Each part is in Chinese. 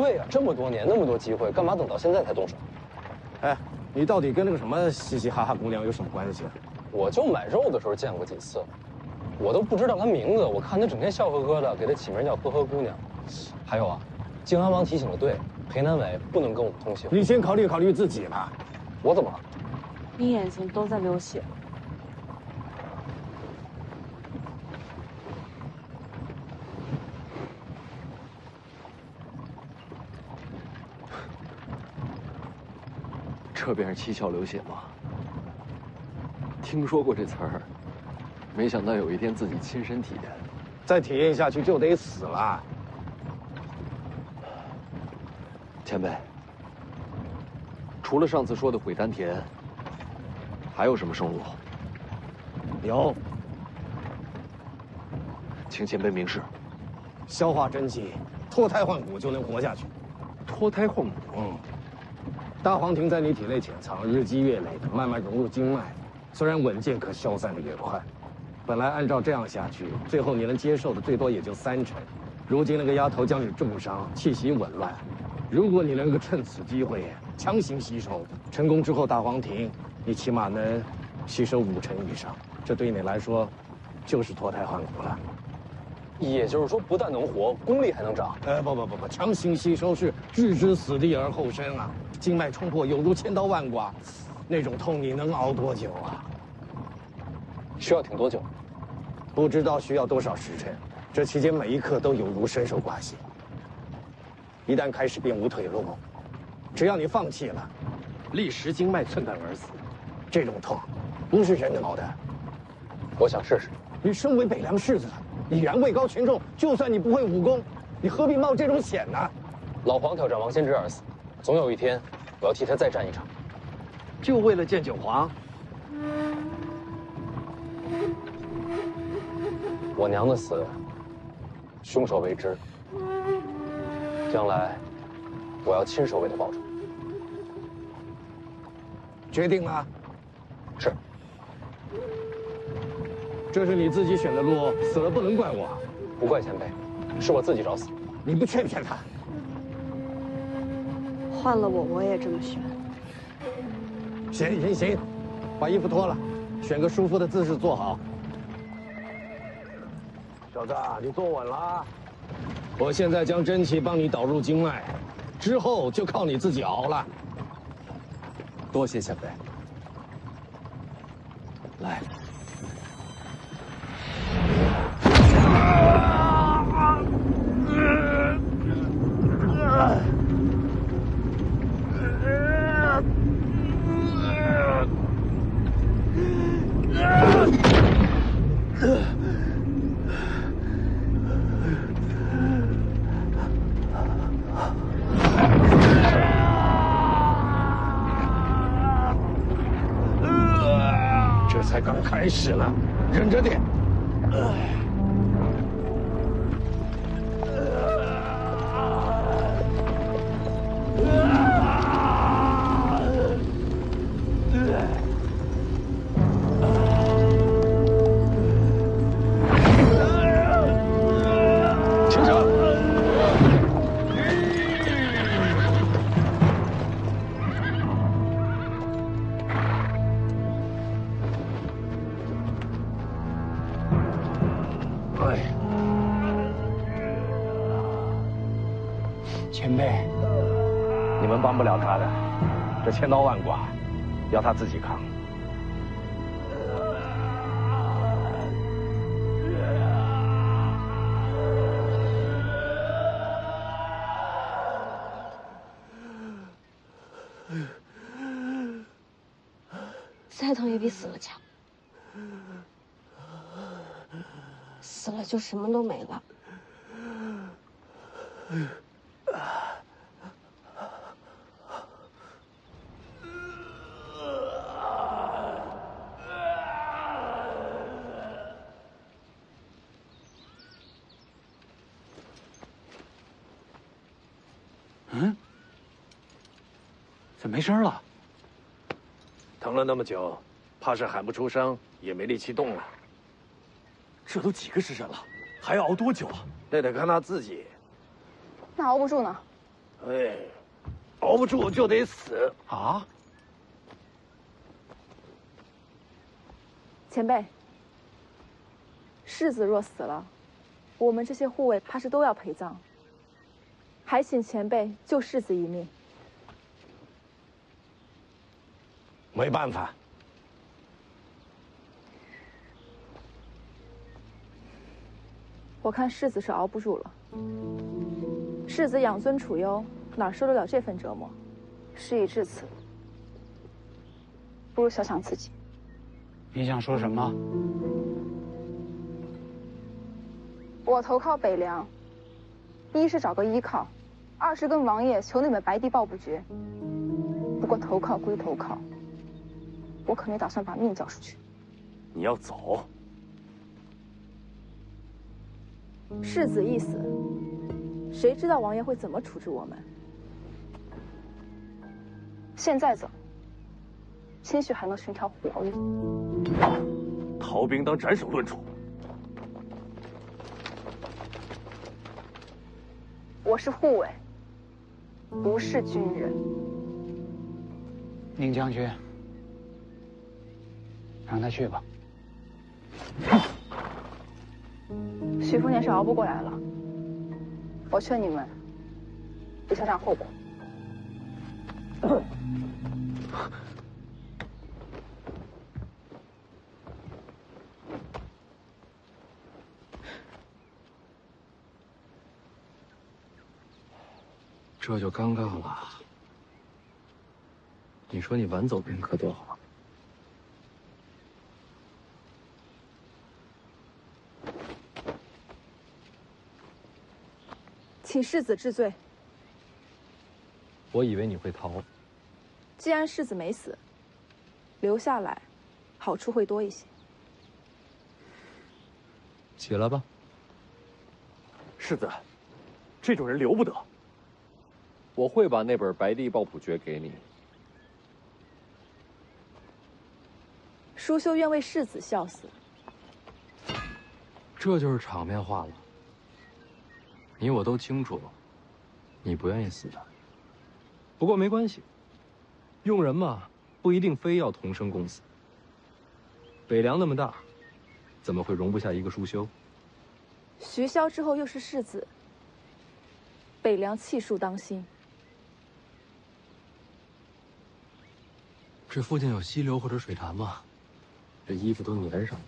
对呀，这么多年那么多机会，干嘛等到现在才动手？哎，你到底跟那个什么嘻嘻哈哈姑娘有什么关系啊？我就买肉的时候见过几次，我都不知道她名字。我看她整天笑呵呵的，给她起名叫呵呵姑娘。还有啊，靖安王提醒的对，裴南伟不能跟我们通行。你先考虑考虑自己吧。我怎么了？你眼睛都在流血。这便是七窍流血吗？听说过这词儿，没想到有一天自己亲身体验。再体验下去就得死了。前辈，除了上次说的毁丹田，还有什么生路？有，请前辈明示。消化真气，脱胎换骨就能活下去。脱胎换骨。大黄庭在你体内潜藏，日积月累的慢慢融入经脉，虽然稳健，可消散的越快。本来按照这样下去，最后你能接受的最多也就30%。如今那个丫头将你重伤，气息紊乱。如果你能够趁此机会强行吸收，成功之后，大黄庭你起码能吸收50%以上，这对你来说就是脱胎换骨了。也就是说，不但能活，功力还能长。不，强行吸收是置之死地而后生啊！经脉冲破，有如千刀万剐，那种痛你能熬多久啊？需要挺多久？不知道需要多少时辰。这期间每一刻都有如伸手挂膝。一旦开始，便无退路。只要你放弃了，立时经脉寸断而死。这种痛，不是人能熬的。我想试试。你身为北凉世子，已然位高权重，就算你不会武功，你何必冒这种险呢？老黄挑战王仙芝而死，总有一天，我要替他再战一场。就为了见九皇？我娘的死，凶手为之。将来，我要亲手为他报仇。决定了。是。这是你自己选的路，死了不能怪我。不怪前辈，是我自己找死。你不劝劝他？换了我也这么选。行，把衣服脱了，选个舒服的姿势坐好。小子，你坐稳了。我现在将真气帮你导入经脉，之后就靠你自己熬了。多谢前辈。来。这才刚开始呢，忍着点。前辈，你们帮不了他的，这千刀万剐，要他自己扛。再疼也比死了强。死了就什么都没了。怎么没声了？疼了那么久，怕是喊不出声，也没力气动了。这都几个时辰了，还要熬多久啊？那得看他自己。那熬不住呢？哎，熬不住就得死啊！前辈，世子若死了，我们这些护卫怕是都要陪葬，还请前辈救世子一命。没办法，我看世子是熬不住了。世子养尊处优，哪受得了这份折磨？事已至此，不如想想自己。你想说什么？我投靠北凉，一是找个依靠，二是跟王爷求那本白帝抱不绝。不过投靠归投靠，我可没打算把命交出去。你要走？世子一死，谁知道王爷会怎么处置我们？现在走，兴许还能寻条活路。逃兵当斩首论处。我是护卫，不是军人。宁将军，让他去吧。徐福年是熬不过来了，我劝你们别想想后果。这就尴尬了。你说你晚走便可多好。请世子治罪。我以为你会逃。既然世子没死，留下来，好处会多一些。起来吧。世子，这种人留不得。我会把那本《白帝抱朴诀》给你。舒修愿为世子效死。这就是场面话了。你我都清楚，你不愿意死的。不过没关系，用人嘛，不一定非要同生共死。北凉那么大，怎么会容不下一个舒修？徐骁之后又是世子，北凉气数当心。这附近有溪流或者水潭吗？这衣服都粘上了。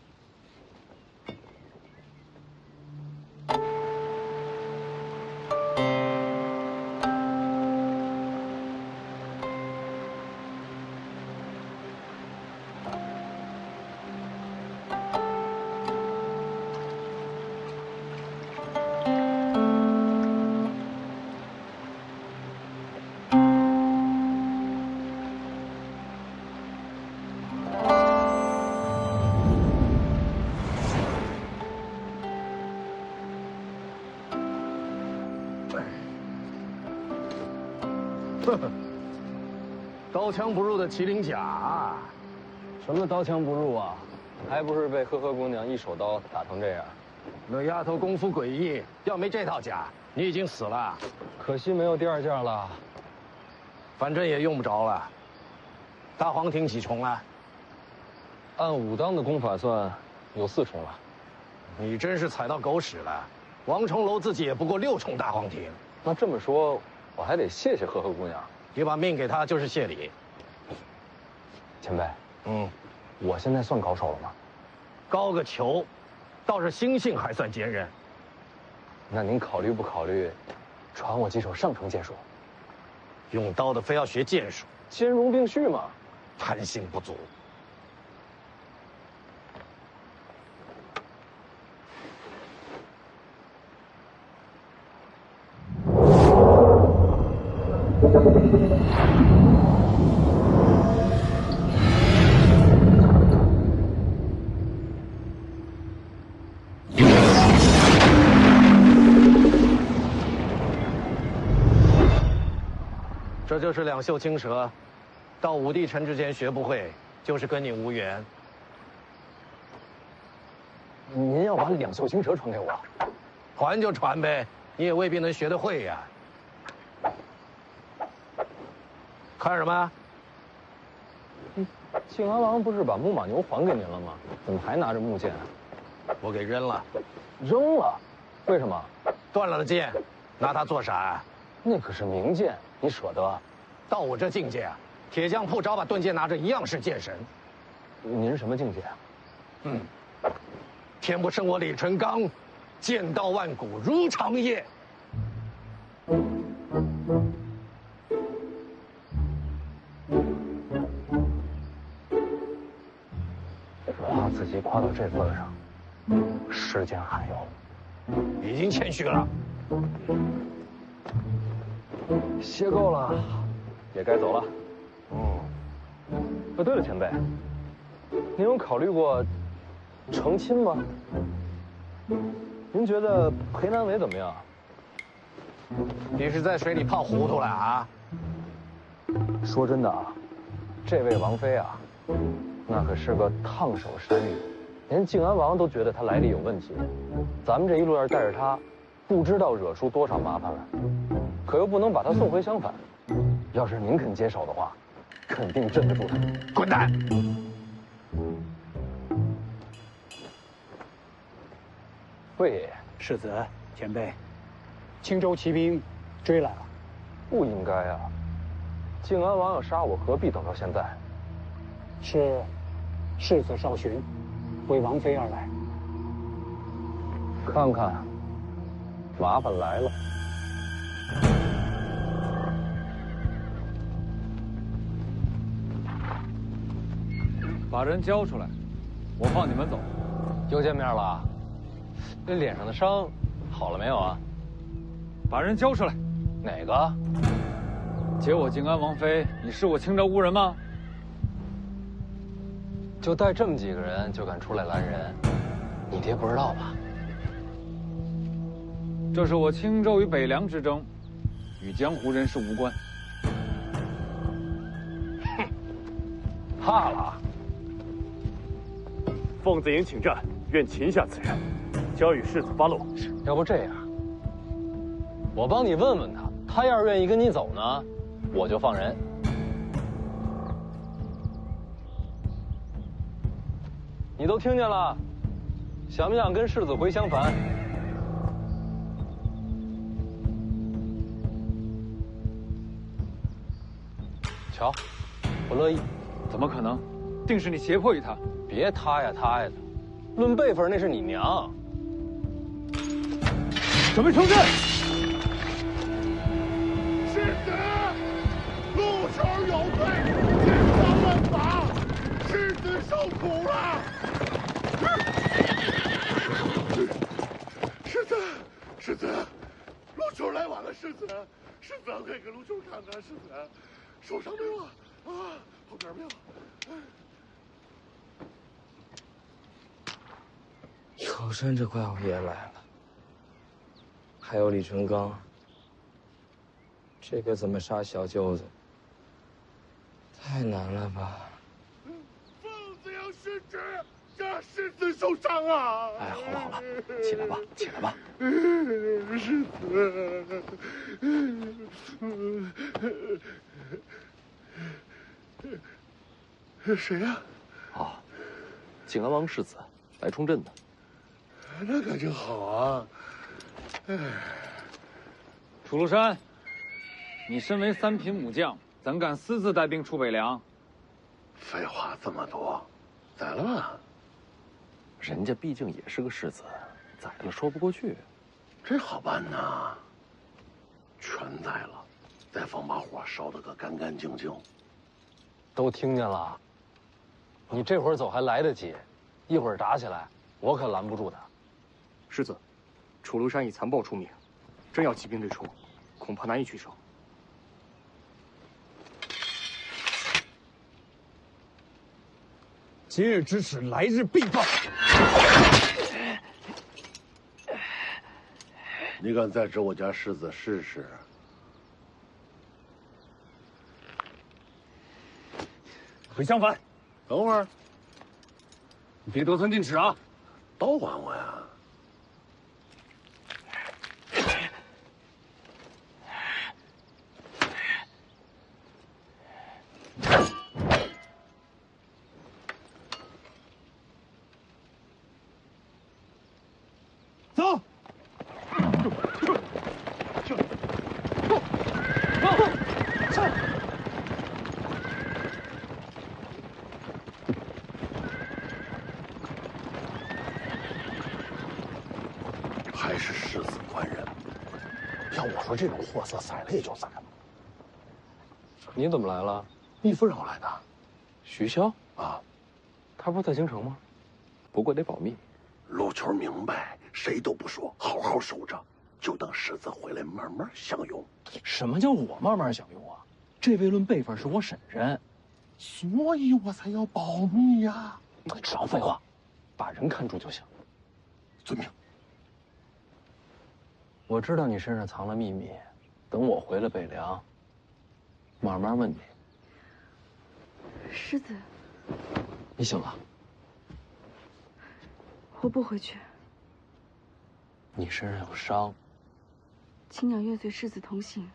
刀枪不入的麒麟甲，什么刀枪不入啊？还不是被呵呵姑娘一手刀打成这样。那丫头功夫诡异，要没这套甲，你已经死了。可惜没有第二件了。反正也用不着了。大黄庭几重了？按武当的功法算，有4重了。你真是踩到狗屎了。王重楼自己也不过6重大黄庭。那这么说，我还得谢谢呵呵姑娘。你把命给他就是谢礼。前辈，我现在算高手了吗？高个球，倒是心性还算坚韧。那您考虑不考虑，传我几手上乘剑术？用刀的非要学剑术，兼容并蓄嘛。贪心不足。这就是两袖青蛇，到武帝臣之间学不会，就是跟你无缘。您要把两袖青蛇传给我？传就传呗，你也未必能学得会呀。看什么？靖安王不是把木马牛还给您了吗？怎么还拿着木剑？我给扔了，扔了？为什么？断了的剑，拿它做啥？那可是名剑，你舍得？到我这境界啊，铁匠铺找把钝剑拿着一样是剑神。您什么境界啊？天不生我李淳罡，剑道万古如长夜。把自己夸到这份上，世间罕有。已经谦虚了。歇够了，也该走了。对了，前辈，您有考虑过成亲吗？您觉得裴南伟怎么样？你是在水里泡糊涂了啊？说真的啊，这位王妃啊，那可是个烫手山芋，连靖安王都觉得她来历有问题。咱们这一路要是带着她，不知道惹出多少麻烦来。可又不能把她送回襄樊。要是您肯接手的话，肯定镇得住她。滚蛋！魏爷爷，世子，前辈，青州骑兵追来了。不应该啊！靖安王要杀我，何必等到现在？是世子少巡，为王妃而来。看看，麻烦来了。把人交出来，我放你们走。又见面了，这脸上的伤好了没有啊？把人交出来。哪个？接我靖安王妃，你是我青州无人吗？就带这么几个人就敢出来拦人，你爹不知道吧？这是我青州与北凉之争，与江湖人士无关。哼，怕了？凤子营请战，愿擒下此人，交与世子发落。要不这样，我帮你问问他，他要是愿意跟你走呢，我就放人。你都听见了，想不想跟世子回襄樊？瞧，不乐意。怎么可能？定是你胁迫于他。别他呀他呀的，论辈分那是你娘。准备冲阵！世子，路球有罪，见法问法，世子受苦了。世子，路球来晚了，世子，快给路球看看，世子，受伤没有啊？后边没有。秋山这怪物也来了，还有李淳罡，这个怎么杀小舅子？太难了吧！凤子要殉职，这世子受伤啊！哎，好了，起来吧，起来吧。世子，谁呀？啊，靖安王世子来冲阵的。那可真好啊！楚庐山，你身为三品武将，怎敢私自带兵出北凉？废话这么多，宰了吧？人家毕竟也是个世子，宰了说不过去。这好办呐，全宰了，再放把火烧得个干干净净。都听见了，你这会儿走还来得及，一会儿打起来，我可拦不住他。世子，楚庐山以残暴出名，真要骑兵对冲，恐怕难以取胜。今日之耻，来日必报。你敢再指我家世子试试？回襄樊。等会儿，你别得寸进尺啊！都还我呀！说这种货色宰了也就宰了。你怎么来了？逆夫让我来的。徐骁啊，他不是在京城吗？不过得保密。陆球明白，谁都不说，好好守着，就等世子回来慢慢享用。什么叫我慢慢享用啊？这位论辈分是我婶婶，所以我才要保密呀。少废话，把人看住就行。遵命。我知道你身上藏了秘密，等我回了北凉，慢慢问你。世子，你醒了？我不回去。你身上有伤。青鸟愿随世子同行。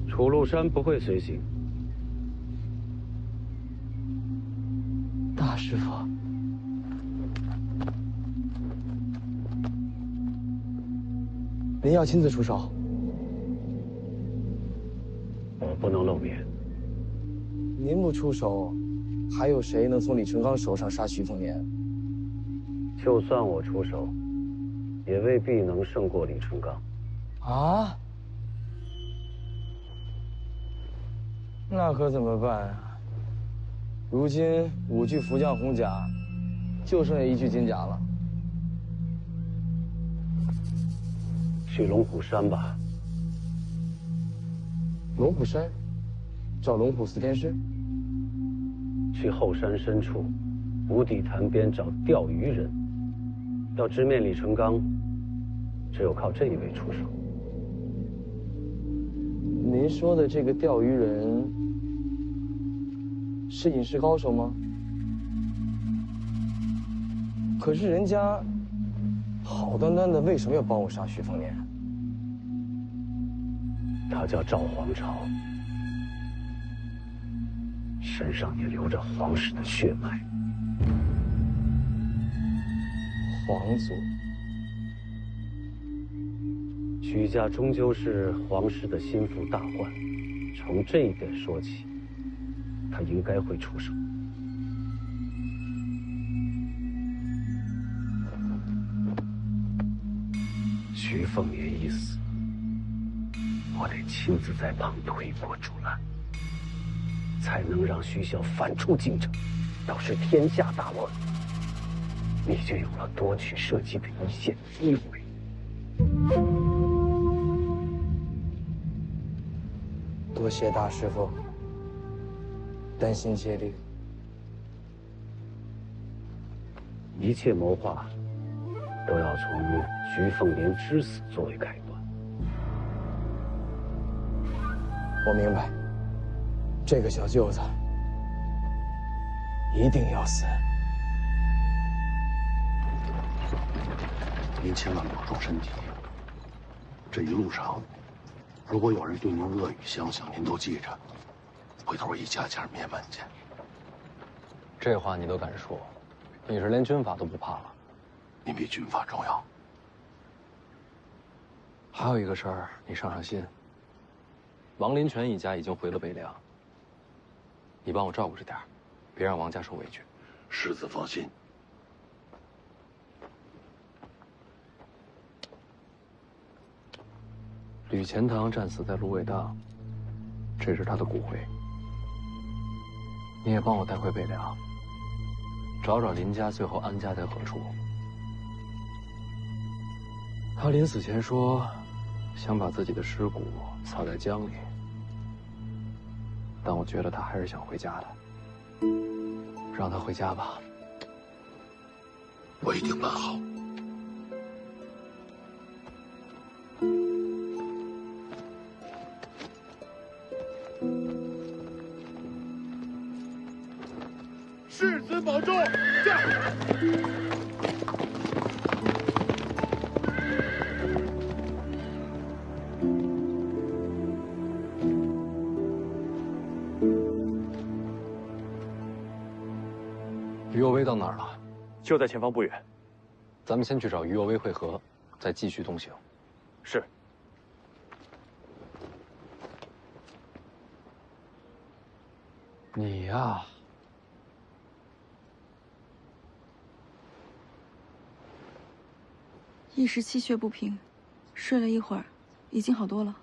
楚禄山不会随行。大师傅，您要亲自出手？我不能露面。您不出手，还有谁能从李成钢手上杀徐凤年？就算我出手，也未必能胜过李成钢。啊？那可怎么办啊？如今5具福将红甲，就剩下1具金甲了。去龙虎山吧。龙虎山，找龙虎寺天师。去后山深处，无底潭边找钓鱼人。要直面李成钢，只有靠这一位出手。您说的这个钓鱼人，是隐士高手吗？可是人家好端端的，为什么要帮我杀徐凤年？他叫赵皇朝，身上也流着皇室的血脉。皇族。徐家终究是皇室的心腹大患，从这一点说起，他应该会出手。徐凤年一死，我得亲自在旁推波助澜，才能让徐骁反出京城，导致天下大乱。你就有了夺取社稷的一线机会。多谢大师傅，担心接力。一切谋划都要从徐凤年之死作为开端。我明白，这个小舅子一定要死。您千万保重身体。这一路上，如果有人对您恶语相向，您都记着，回头一家家灭门去。这话你都敢说，你是连军法都不怕了？您比军法重要。还有一个事儿，你上上心。王林泉一家已经回了北凉，你帮我照顾着点儿，别让王家受委屈。世子放心。吕钱塘战死在芦苇荡，这是他的骨灰。你也帮我带回北凉，找找林家最后安家在何处。他临死前说，想把自己的尸骨撒在江里，但我觉得他还是想回家的。让他回家吧。我一定办好。世子保重，驾！于右威到哪儿了？就在前方不远。咱们先去找于右威会合，再继续东行。是。你呀，一时气血不平，睡了一会儿，已经好多了。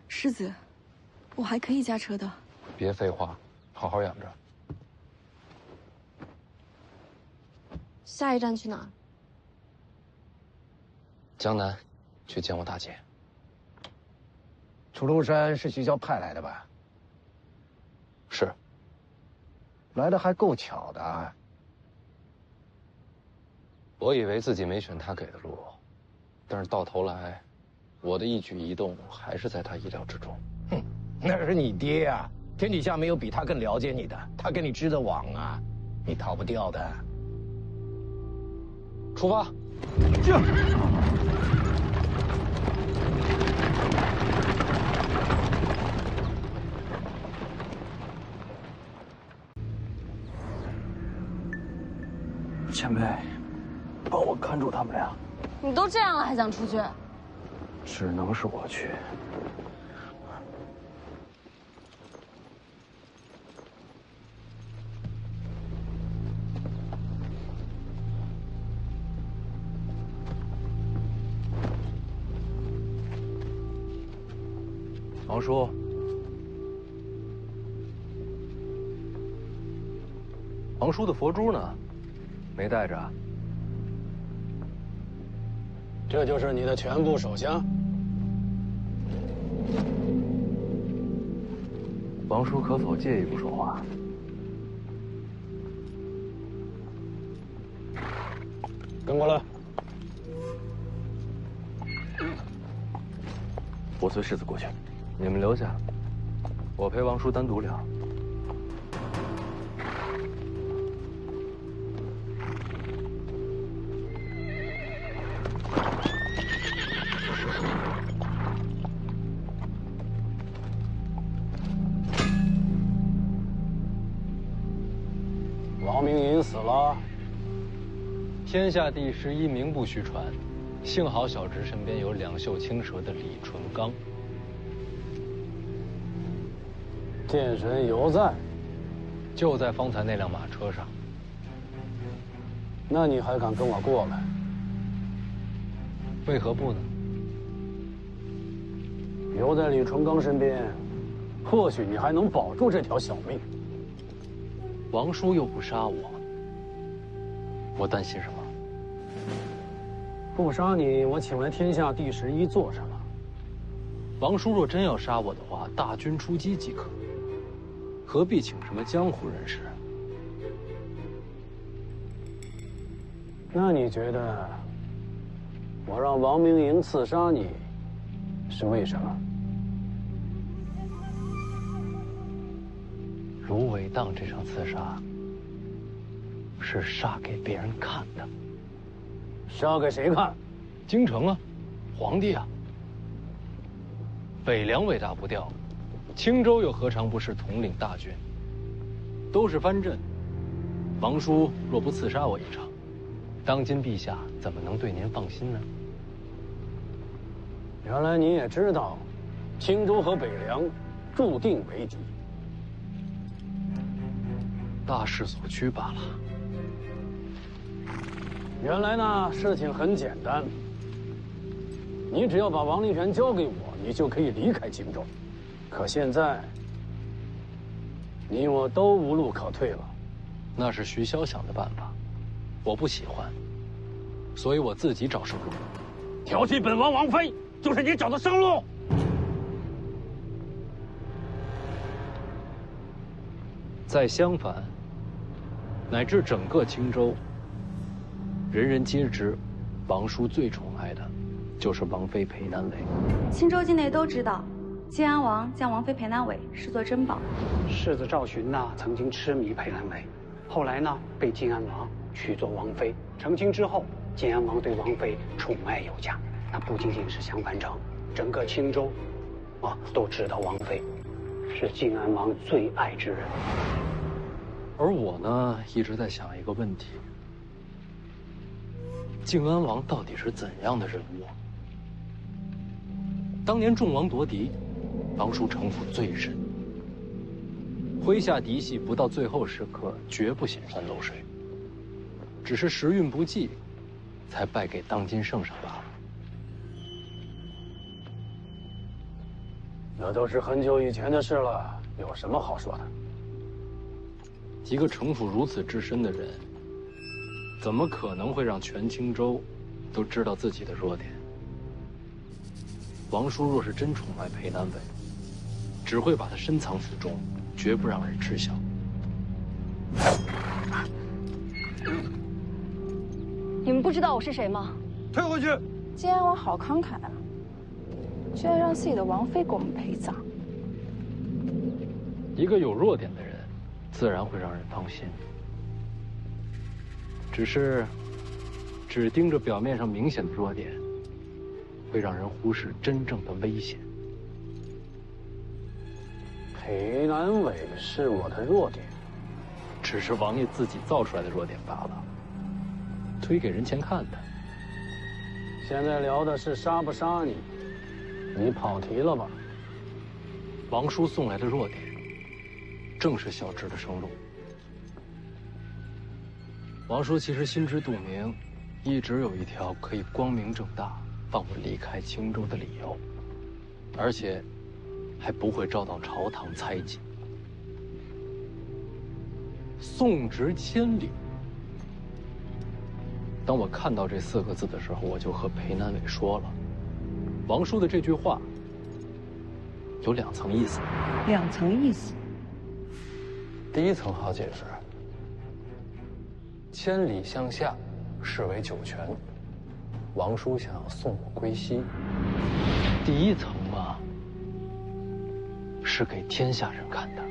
世子，我还可以驾车的。别废话，好好养着。下一站去哪儿？江南，去见我大姐。楚禄山是徐骁派来的吧？是。来的还够巧的啊。我以为自己没选他给的路，但是到头来，我的一举一动还是在他意料之中。哼，那是你爹啊！天底下没有比他更了解你的，他跟你织的网啊，你逃不掉的。出发！这。前辈，帮我看住他们俩。你都这样了还想出去？只能是我去。王叔，王叔的佛珠呢？没带着。这就是你的全部手香。王叔可否借一步说话？跟过来。我随世子过去，你们留下，我陪王叔单独聊。王明银死了，天下第11名不虚传。幸好小侄身边有两袖青蛇的李淳罡。剑神犹在，就在方才那辆马车上。那你还敢跟我过来？为何不呢？留在李淳罡身边，或许你还能保住这条小命。王叔又不杀我，我担心什么？不杀你，我请来天下第11做什么？王叔若真要杀我的话，大军出击即可，何必请什么江湖人士？那你觉得，我让王明营刺杀你，是为什么？芦苇荡这场刺杀，是杀给别人看的。杀给谁看？京城啊，皇帝啊。北凉尾大不掉，青州又何尝不是统领大军？都是藩镇。王叔若不刺杀我一场，当今陛下怎么能对您放心呢？原来你也知道，青州和北凉注定为敌。大势所趋罢了。原来呢，事情很简单。你只要把王令权交给我，你就可以离开荆州。可现在，你我都无路可退了。那是徐骁想的办法，我不喜欢，所以我自己找生路。调戏本王王妃，就是你找的生路。再相反，乃至整个青州，人人皆知，王叔最宠爱的，就是王妃裴南伟。青州境内都知道，晋安王将王妃裴南伟视作珍宝。世子赵寻呐，曾经痴迷裴南伟，后来呢被晋安王娶做王妃。成亲之后，晋安王对王妃宠爱有加，那不仅仅是襄樊城，整个青州，都知道王妃是靖安王最爱之人。而我呢，一直在想一个问题：靖安王到底是怎样的人物？当年众王夺嫡，王叔城府最深，麾下嫡系不到最后时刻绝不显山露水，只是时运不济，才败给当今圣上罢了。那都是很久以前的事了，有什么好说的？一个城府如此之深的人，怎么可能会让全青州都知道自己的弱点？王叔若是真宠爱裴南伟，只会把他深藏府中，绝不让人知晓。你们不知道我是谁吗？退回去！靖安王好慷慨啊，居然让自己的王妃给我们陪葬。一个有弱点的人，自然会让人放心。只是，只盯着表面上明显的弱点，会让人忽视真正的危险。裴南伟是我的弱点，只是王爷自己造出来的弱点罢了，推给人前看的。现在聊的是杀不杀你，你跑题了吧？王叔送来的弱点，正是小侄的生路。王叔其实心知肚明，一直有一条可以光明正大放我离开青州的理由，而且还不会遭到朝堂猜忌。送职千里。当我看到这4个字的时候，我就和裴南伟说了，王叔的这句话有2层意思。2层意思。第一层好解释，千里向下，视为九泉。王叔想要送我归西。第一层嘛，是给天下人看的。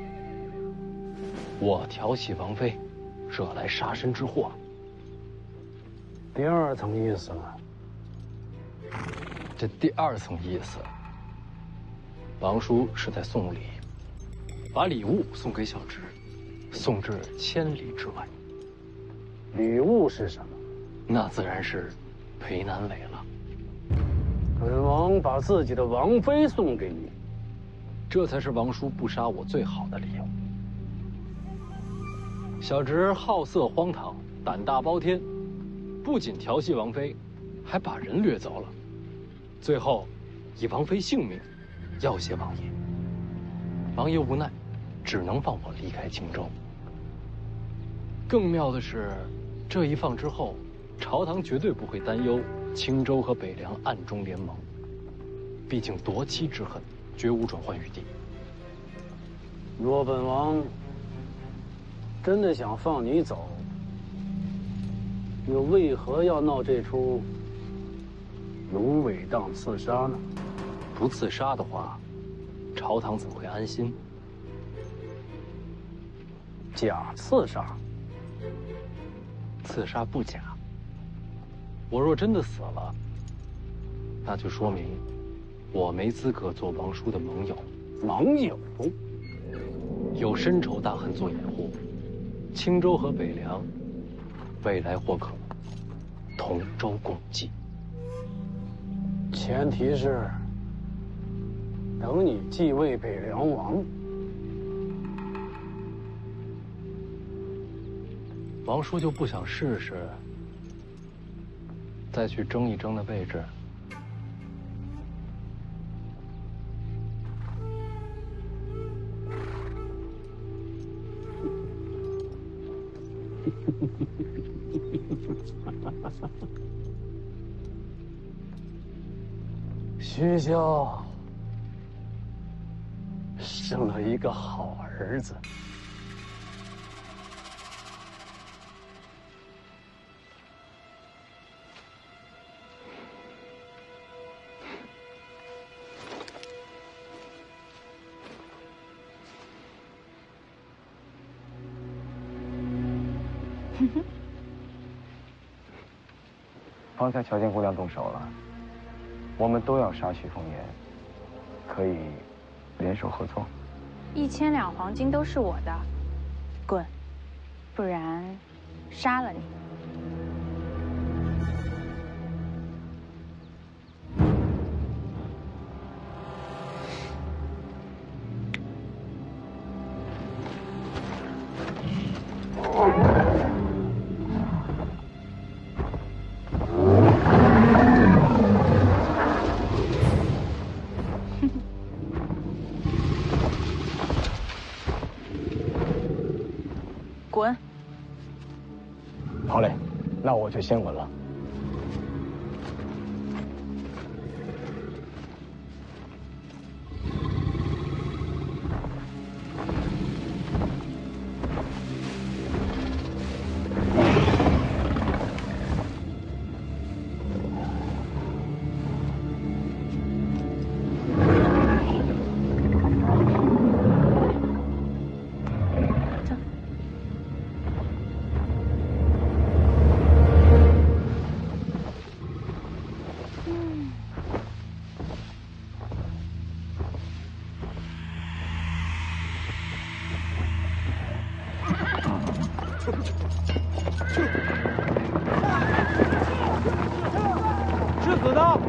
我调戏王妃，惹来杀身之祸。第2层意思呢？这第2层意思，王叔是在送礼，把礼物送给小侄，送至千里之外。礼物是什么？那自然是裴南伟了。本王把自己的王妃送给你，这才是王叔不杀我最好的理由。小侄好色荒唐，胆大包天，不仅调戏王妃，还把人掠走了，最后以王妃性命要挟王爷。王爷无奈，只能放我离开青州。更妙的是，这一放之后，朝堂绝对不会担忧青州和北凉暗中联盟。毕竟夺妻之恨，绝无转圜余地。若本王真的想放你走，又为何要闹这出芦苇荡刺杀呢？不刺杀的话，朝堂怎会安心？假刺杀？刺杀不假。我若真的死了，那就说明我没资格做王叔的盟友。盟友？有深仇大恨做掩护，青州和北凉未来或可同舟共济。前提是等你继位北凉王。王叔就不想试试，再去争一争的位置？徐骁生了一个好儿子。方才乔建姑娘动手了，我们都要杀徐凤年，可以联手合作。1000两黄金都是我的，滚！不然杀了你。滚！好嘞，那我就先滚了。吃子的！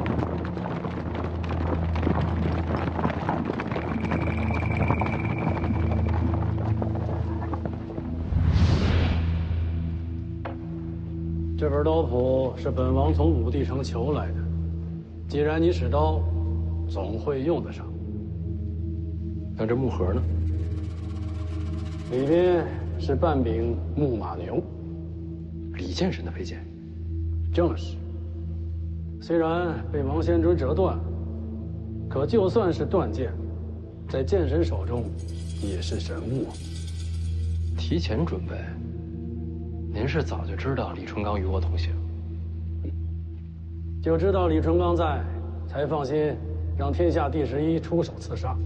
这本刀谱是本王从武帝城求来的。既然你使刀，总会用得上。那这木盒呢？里边是半柄木马牛，李剑神的佩剑。正是。虽然被王仙追折断，可就算是断剑，在剑神手中也是神物。提前准备。您是早就知道李淳刚与我同行，就知道李淳刚在，才放心让天下第11出手刺杀。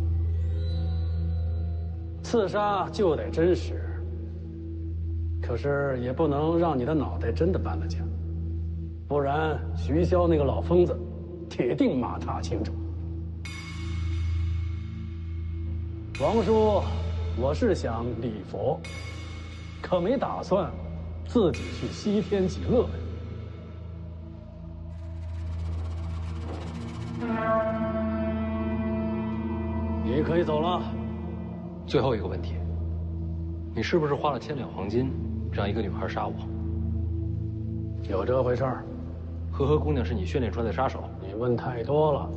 刺杀就得真实，可是也不能让你的脑袋真的搬了家，不然徐骁那个老疯子，铁定马踏青州。王叔，我是想礼佛，可没打算自己去西天极乐呀。你可以走了。最后一个问题，你是不是花了1000两黄金，让一个女孩杀我？有这回事儿。和和姑娘是你训练出来的杀手？你问太多了。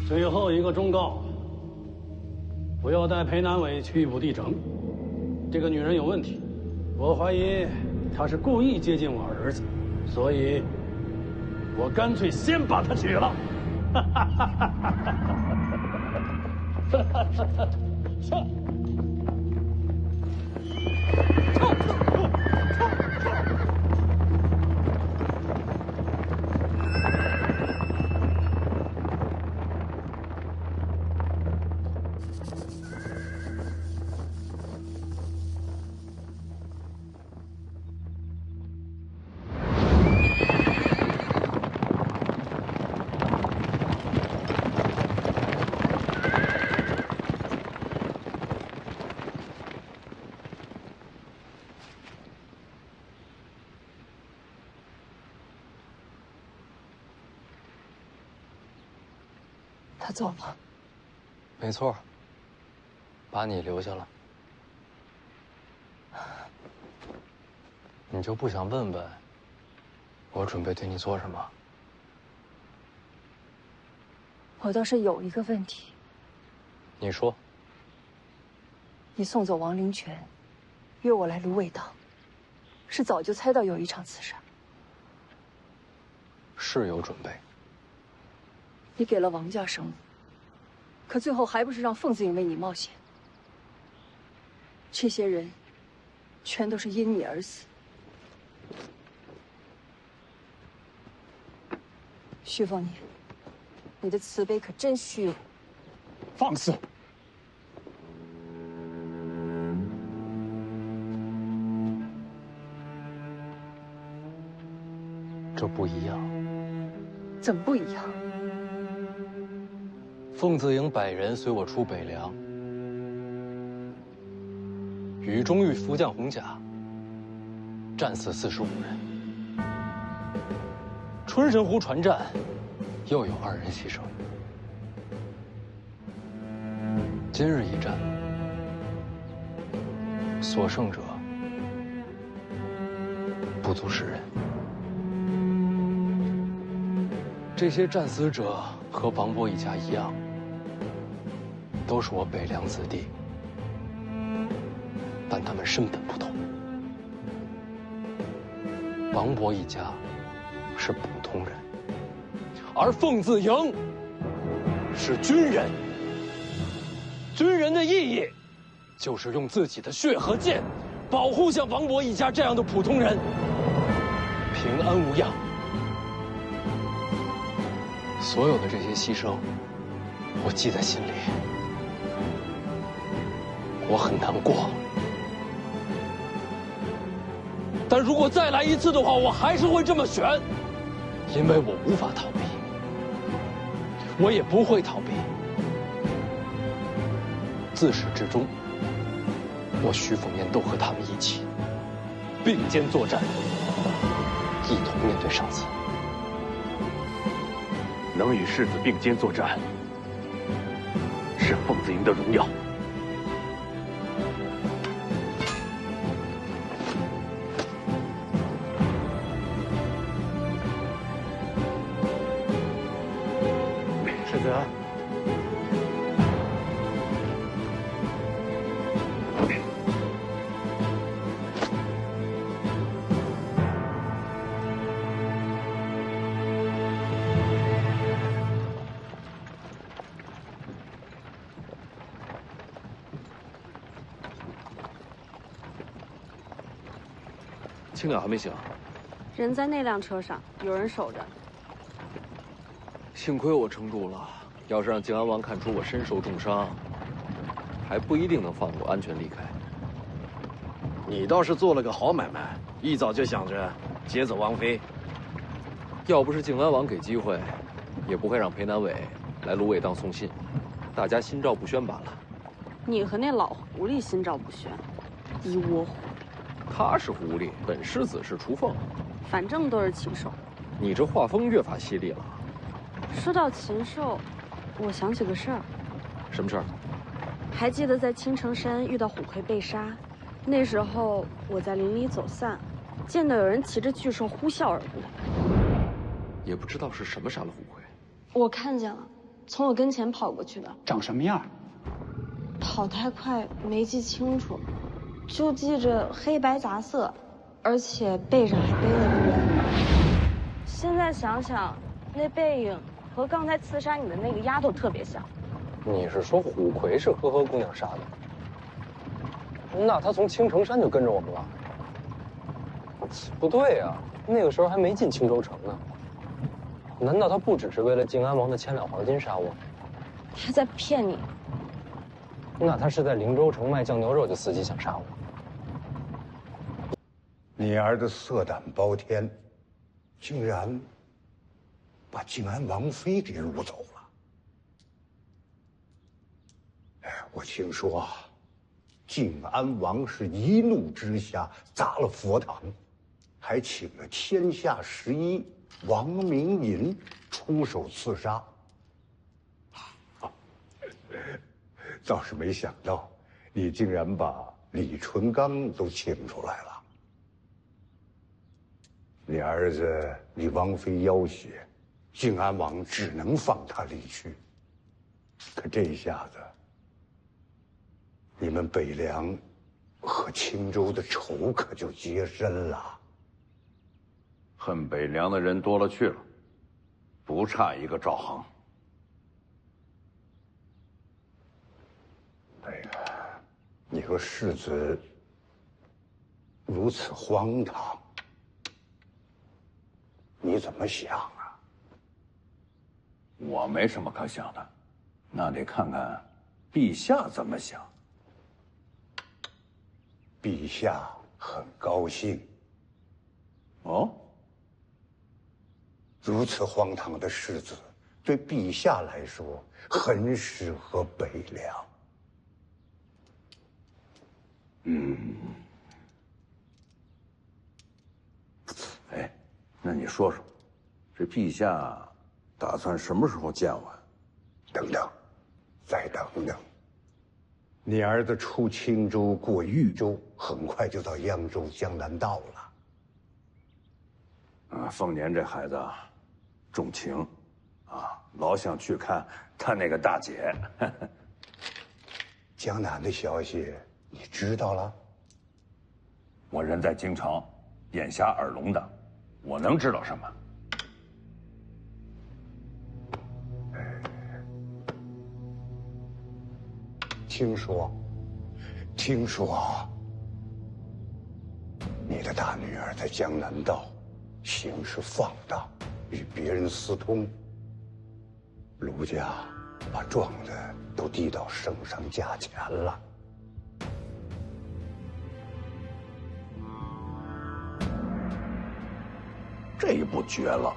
最后一个忠告：不要带裴南伟去武帝城。这个女人有问题，我怀疑她是故意接近我儿子，所以我干脆先把她娶了。他走了。没错，把你留下了。你就不想问问，我准备对你做什么？我倒是有一个问题。你说。你送走王灵泉，约我来芦苇荡，是早就猜到有一场刺杀。是有准备。你给了王家生路，可最后还不是让凤子颖为你冒险？这些人，全都是因你而死。徐凤年，你的慈悲可真虚荣。放肆！这不一样。怎么不一样？凤字营100人随我出北凉，与中域福将红甲战死45人，春神湖船战又有2人牺牲。今日一战，所剩者不足10人。这些战死者和王勃一家一样，都是我北凉子弟，但他们身份不同。王勃一家是普通人，而凤字营是军人。军人的意义，就是用自己的血和剑，保护像王勃一家这样的普通人，平安无恙。所有的这些牺牲，我记在心里，我很难过。但如果再来一次的话，我还是会这么选，因为我无法逃避，我也不会逃避。自始至终，我徐凤年都和他们一起并肩作战，一同面对上司。能与世子并肩作战，是凤字营的荣耀。世子，青鸟还没醒，人在那辆车上，有人守着。幸亏我撑住了，要是让靖安王看出我身受重伤，还不一定能放我安全离开。你倒是做了个好买卖，一早就想着劫走王妃。要不是靖安王给机会，也不会让裴南伟来芦苇荡送信，大家心照不宣罢了。你和那老狐狸心照不宣，一窝火。他是狐狸，本世子是雏凤，反正都是禽兽。你这画风越发犀利了。说到禽兽，我想起个事儿。什么事儿？还记得在青城山遇到虎魁被杀，那时候我在林里走散，见到有人骑着巨兽呼啸而过。也不知道是什么杀了虎魁。我看见了，从我跟前跑过去的。长什么样？跑太快没记清楚，就记着黑白杂色，而且背上还背了个人。现在想想，那背影和刚才刺杀你的那个丫头特别像。你是说虎魁是呵呵姑娘杀的？那他从青城山就跟着我们了？不对呀，那个时候还没进青州城呢。难道他不只是为了靖安王的千两黄金杀我？他在骗你。那他是在灵州城卖酱牛肉就伺机想杀我。你儿子色胆包天，竟然把靖安王妃给掳走了。哎，我听说啊，靖安王是一怒之下砸了佛堂，还请了天下11王明银出手刺杀。倒是没想到，你竟然把李淳罡都请出来了。你儿子李王妃要挟，靖安王只能放他离去。可这一下子，你们北凉和青州的仇可就结深了。恨北凉的人多了去了，不差一个赵恒。哎呀，你和世子如此荒唐，你怎么想啊？我没什么可想的，那得看看陛下怎么想。陛下很高兴。哦，如此荒唐的世子，对陛下来说很适合北凉。哎，那你说说，这陛下打算什么时候见我？等等，再等等。你儿子出青州过豫州，很快就到扬州江南道了。凤年这孩子重情，老想去看他那个大姐。江南的消息你知道了？我人在京城，眼瞎耳聋的，我能知道什么？听说，你的大女儿在江南道行事放荡，与别人私通。卢家把状子都递到圣上驾前了。这一步绝了！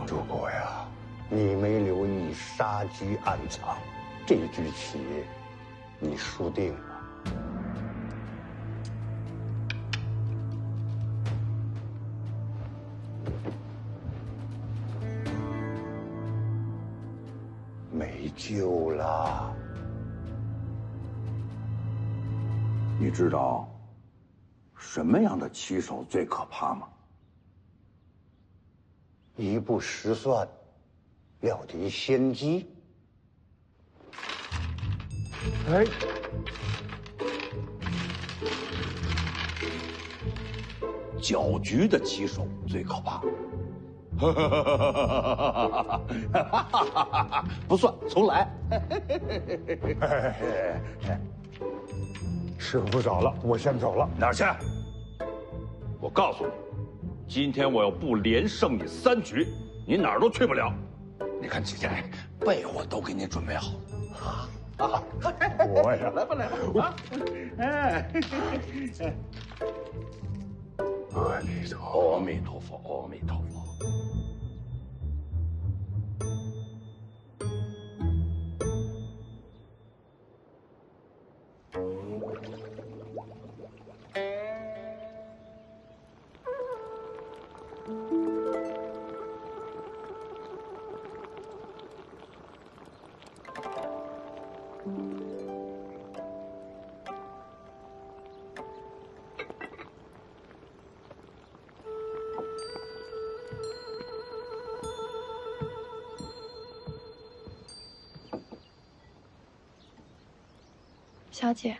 如果呀，你没留意杀机暗藏，这局棋你输定了。没救了。你知道什么样的棋手最可怕吗？一步失算，料敌先机。哎，搅局的棋手最可怕。不算，重来。师傅不早了，我先走了。哪儿去？我告诉你，今天我要不连胜你3局，你哪儿都去不了。你看姐姐，被我都给你准备好了。我呀，来吧来吧啊！哎，阿弥陀佛，阿弥陀佛，阿弥陀佛。小姐，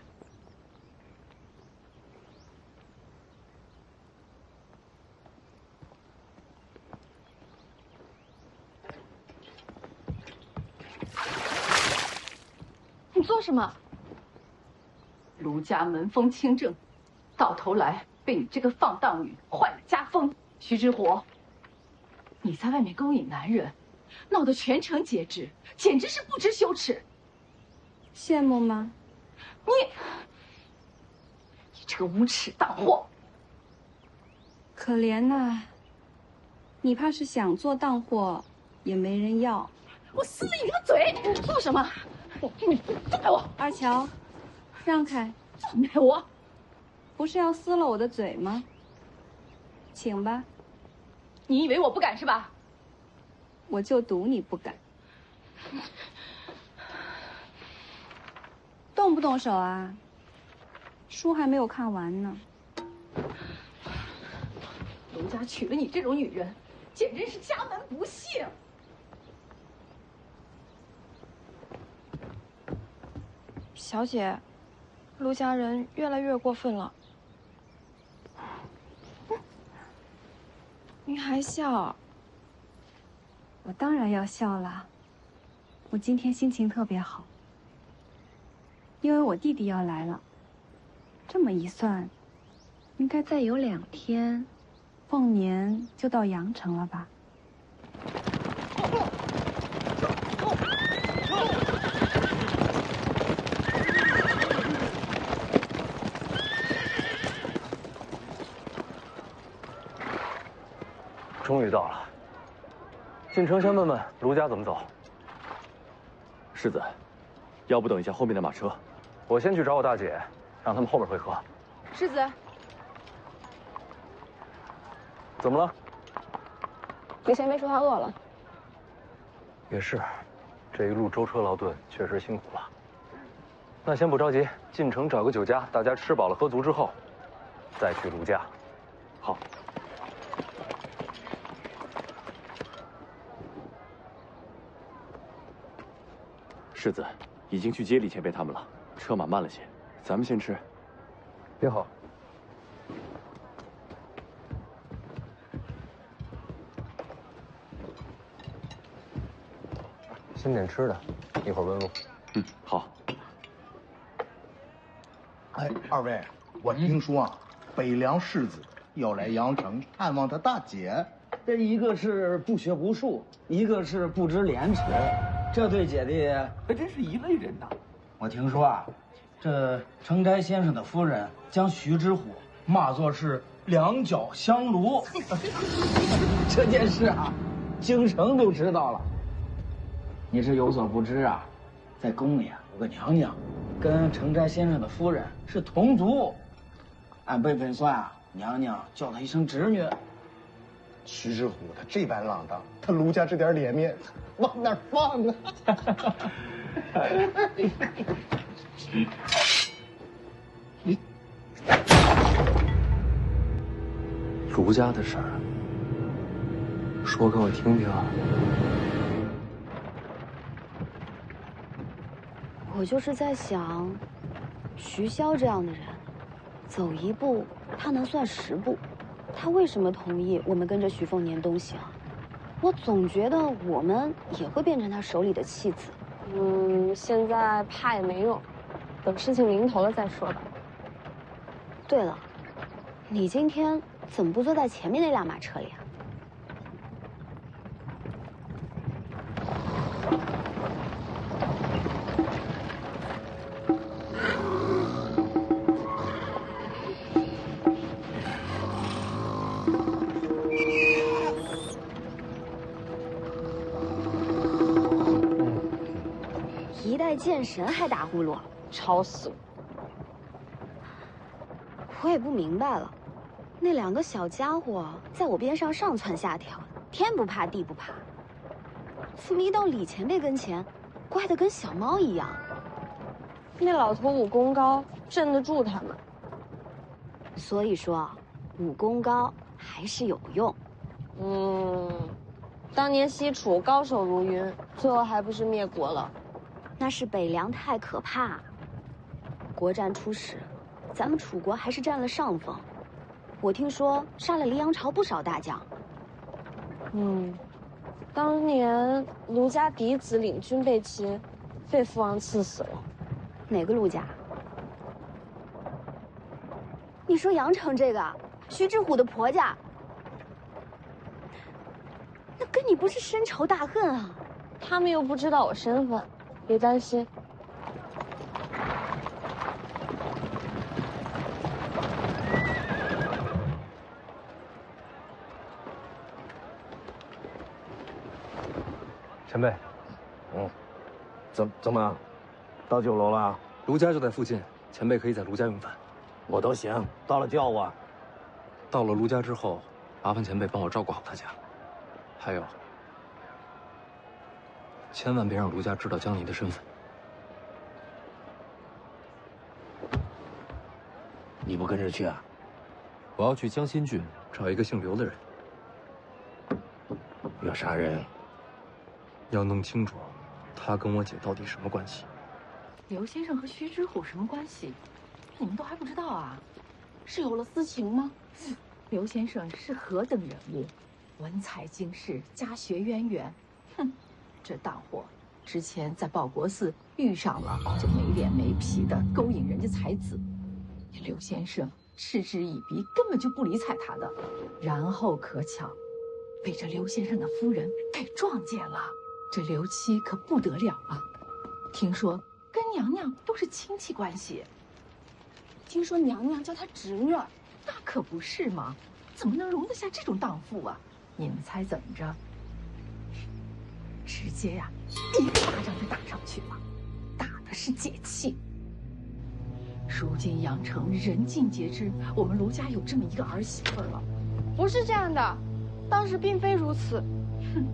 你做什么？卢家门风清正，到头来被你这个放荡女坏了家风。徐之火，你在外面勾引男人，闹得全城皆知，简直是不知羞耻。羡慕吗？你这个无耻荡货！可怜呐，你怕是想做荡货，也没人要。我撕了你个嘴！你做什么？你放开我！二乔，让开！放开我！不是要撕了我的嘴吗？请吧。你以为我不敢是吧？我就赌你不敢。动不动手啊？书还没有看完呢。卢家娶了你这种女人，简直是家门不幸。小姐，卢家人越来越过分了。您还笑？我当然要笑了。我今天心情特别好，因为我弟弟要来了。这么一算，应该再有2天，凤年就到阳城了吧？终于到了。进城先问问卢家怎么走。世子，要不等一下后面的马车？我先去找我大姐，让他们后面会合。世子，怎么了？李贤妃说她饿了。也是，这一路舟车劳顿，确实辛苦了。那先不着急，进城找个酒家，大家吃饱了喝足之后，再去卢家。好。世子，已经去接李前辈他们了，车马慢了些，咱们先吃。也好。先点吃的，一会儿问路。嗯，好。哎，二位，我听说啊，北凉世子要来阳城探望他大姐。这一个是不学无术，一个是不知廉耻，这对姐弟还真是一类人呐。我听说啊，这程斋先生的夫人将徐知虎骂作是两脚香炉，这件事啊，京城都知道了。你是有所不知啊，在宫里啊有个娘娘，跟程斋先生的夫人是同族，按辈分算啊，娘娘叫她一声侄女。徐知虎他这般浪荡，他卢家这点脸面往哪儿放啊？卢家的事儿，说给我听听。我就是在想，徐骁这样的人，走一步他能算10步。他为什么同意我们跟着徐凤年东行？我总觉得我们也会变成他手里的弃子。现在怕也没用，等事情临头了再说吧。对了，你今天怎么不坐在前面那辆马车里啊？见神还打呼噜，吵死了！我也不明白了，那2个小家伙在我边上上蹿下跳，天不怕地不怕，怎么一到李前辈跟前，乖得跟小猫一样？那老头武功高，镇得住他们。所以说，武功高还是有用。当年西楚高手如云，最后还不是灭国了？那是北凉太可怕。国战初时，咱们楚国还是占了上风。我听说杀了黎阳朝不少大将。当年卢家嫡子领军被擒，被父王赐死了。哪个卢家？你说阳城这个徐知虎的婆家，那跟你不是深仇大恨啊？他们又不知道我身份。别担心，前辈。怎么，到酒楼了？卢家就在附近，前辈可以在卢家用饭。我都行，到了叫我。到了卢家之后，麻烦前辈帮我照顾好他家。还有，千万别让卢家知道江离的身份。你不跟着去啊？我要去江心郡找一个姓刘的人。要杀人？要弄清楚，他跟我姐到底什么关系？刘先生和徐知虎什么关系？你们都还不知道啊？是有了私情吗？刘先生是何等人物？文采经世，家学渊源。哼，这大货之前在报国寺遇上了这没脸没皮的勾引人家才子。刘先生嗤之以鼻，根本就不理睬他的。然后可巧，被这刘先生的夫人给撞见了。这刘妻可不得了啊！听说跟娘娘都是亲戚关系。听说娘娘叫她侄女儿，那可不是嘛？怎么能容得下这种荡妇啊？你们猜怎么着？直接呀，一个巴掌就打上去了，打的是解气。如今阳城人尽皆知，我们卢家有这么一个儿媳妇了。不是这样的，当时并非如此。哼，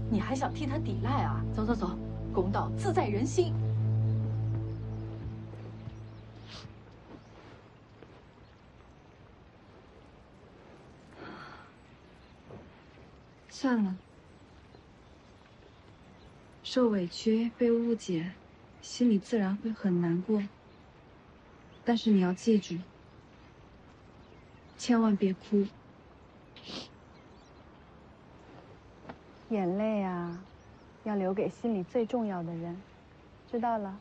你还想替他抵赖啊？走走走，公道自在人心。算了，受委屈、被误解，心里自然会很难过。但是你要记住，千万别哭。眼泪啊，要留给心里最重要的人，知道了？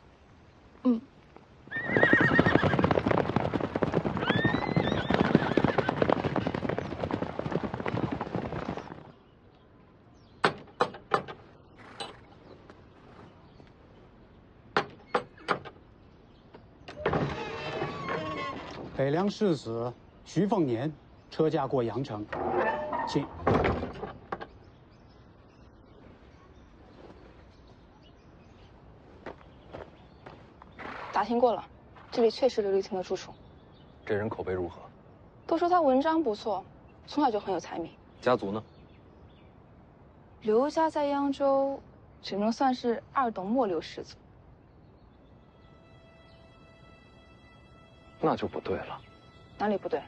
嗯。北凉世子徐凤年车驾过阳城，请。打听过了，这里确实刘丽婷的住处。这人口碑如何？都说他文章不错，从小就很有才名。家族呢？刘家在扬州，只能算是二等末流氏族。那就不对了。哪里不对？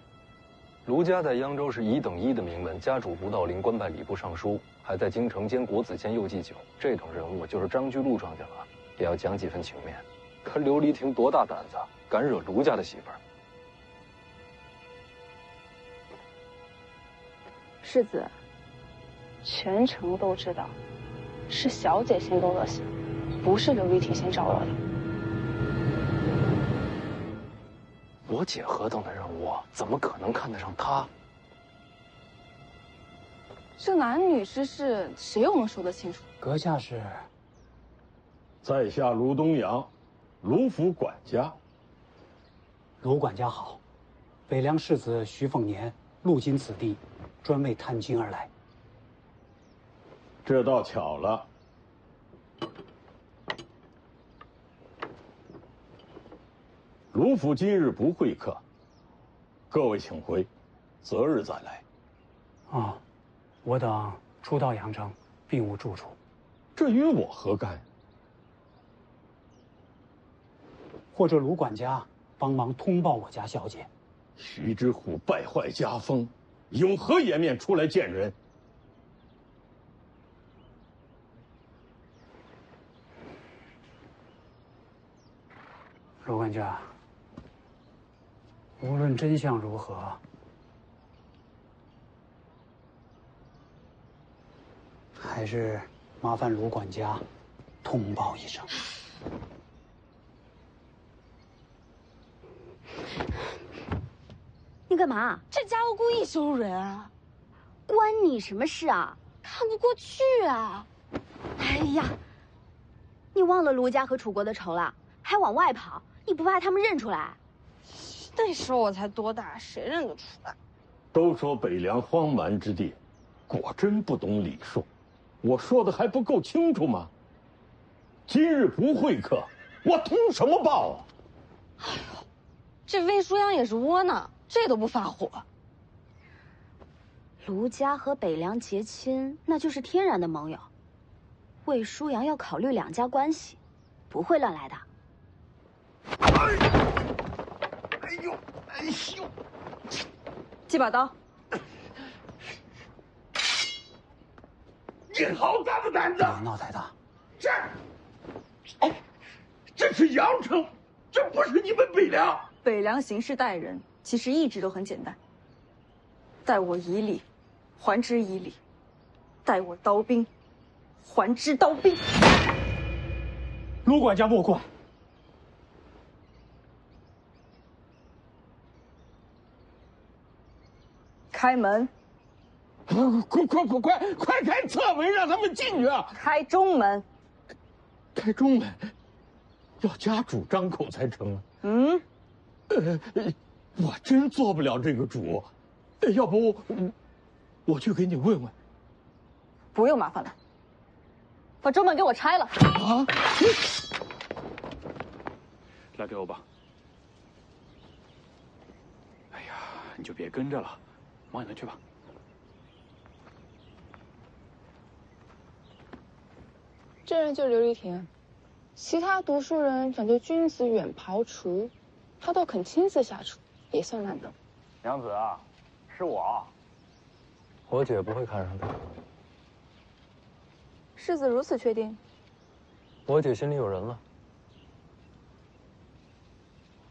卢家在扬州是1等1的名门，家主卢道林官拜礼部尚书，还在京城兼国子监右祭酒。这种人物，就是张居禄庄稼了，也要讲几分情面。可刘黎婷多大胆子，敢惹卢家的媳妇儿？世子，全城都知道，是小姐先动恶行，不是刘丽婷先找我的。我姐何等的人物，怎么可能看得上她？这男女之事，谁又能说得清楚？阁下是？在下卢东阳，卢府管家。卢管家好，北凉世子徐凤年路经此地，专为探亲而来。这倒巧了。卢府今日不会客，各位请回，择日再来。啊，我等初到阳城，并无住处。这与我何干？或者卢管家帮忙通报我家小姐。徐之虎败坏家风，有何颜面出来见人？卢管家，无论真相如何，还是麻烦卢管家通报一声。你干嘛？这家伙故意羞辱人啊！关你什么事啊？看不过去啊！哎呀，你忘了卢家和楚国的仇了，还往外跑，你不怕他们认出来？那时候我才多大，谁认得出来？都说北凉荒蛮之地，果真不懂礼数。我说的还不够清楚吗？今日不会客，我通什么报啊？哎呦，这魏舒阳也是窝囊，这都不发火。卢家和北凉结亲，那就是天然的盟友。魏舒阳要考虑两家关系，不会乱来的。哎呦，哎呦！这把刀。你好大的胆子！别闹太大。这是阳城，这不是你们北凉。北凉行事待人，其实一直都很简单。待我以礼，还之以礼；待我刀兵，还之刀兵。卢管家莫怪。开门！快开侧门，让他们进去啊！开中门！开中门，要家主张口才成啊。嗯，我真做不了这个主，要不我去给你问问，不用麻烦了，把中门给我拆了。啊！来给我吧。哎呀，你就别跟着了，忙你的去吧。这人就琉璃亭，其他读书人讲究君子远庖厨，他都肯亲自下厨，也算难得。娘子啊，是我。我姐不会看上他。世子如此确定？我姐心里有人了。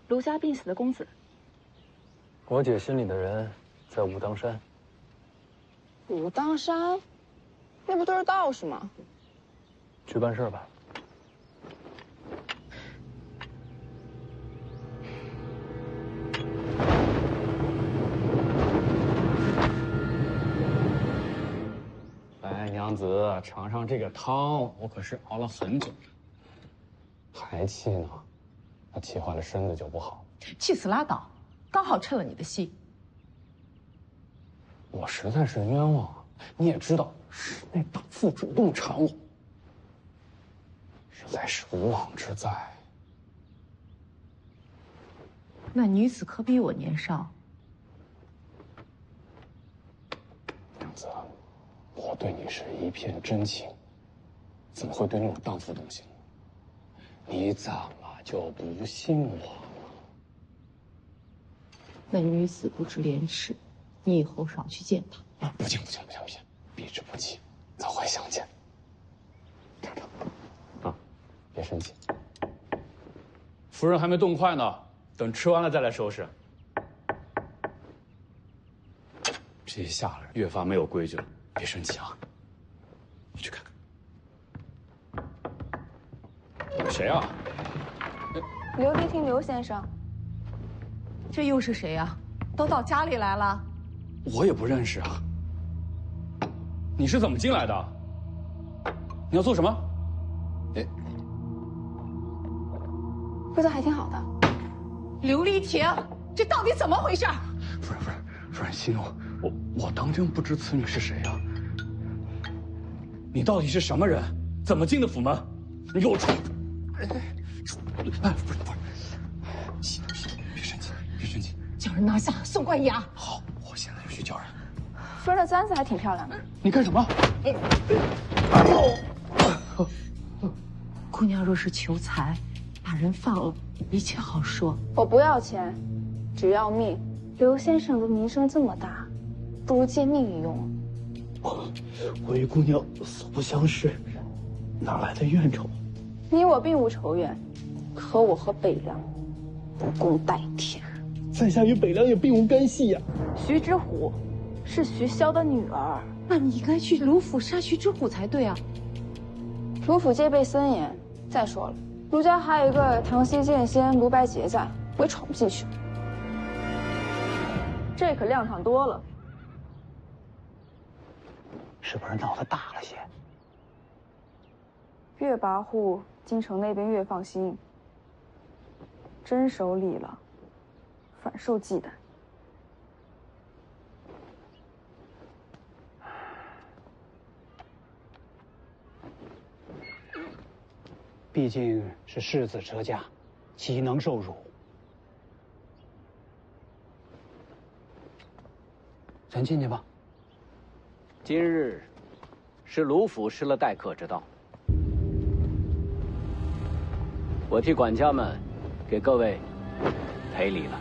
卢家病死的公子。我姐心里的人在武当山。武当山，那不都是道士吗？去办事吧。来，娘子，尝尝这个汤，我可是熬了很久了。还气呢？那气坏了身子就不好。气死拉倒，刚好趁了你的戏。我实在是冤枉啊！你也知道，是那大妇主动缠我，实在是无妄之灾。那女子可比我年少。娘子，我对你是一片真情，怎么会对那种荡妇动心？你怎么就不信我了？那女子不知廉耻，你以后少去见她。不行，避之不及，早会相见。尝尝，啊，别生气。夫人还没动筷呢，等吃完了再来收拾。这一下来越发没有规矩了，别生气啊。你去看看。谁啊？琉璃亭刘先生。这又是谁呀？都到家里来了。我也不认识啊。你是怎么进来的？你要做什么？哎，味道还挺好的。琉璃亭，这到底怎么回事？夫人息怒，我当真不知此女是谁啊。你到底是什么人？怎么进的府门？你给我出！哎，不是，息怒，别生气，叫人拿下，送官衙。好，我现在就去叫人。夫人的簪子还挺漂亮的。你干什么？姑娘若是求财，把人放了，一切好说。我不要钱，只要命。刘先生的名声这么大，不如借命一用。我与姑娘素不相识，哪来的怨仇？你我并无仇怨，可我和北凉不共戴天。在下与北凉也并无干系呀。徐之虎是徐骁的女儿，那你应该去卢府杀徐之虎才对啊。卢府戒备森严，再说了，卢家还有一个唐西剑仙卢白洁在，我也闯不进去。这可亮堂多了。是不是闹得大了些？越跋扈，京城那边越放心。真守礼了，反受忌惮。毕竟是世子折家，岂能受辱？咱进去吧。今日是卢府失了待客之道，我替管家们给各位赔礼了。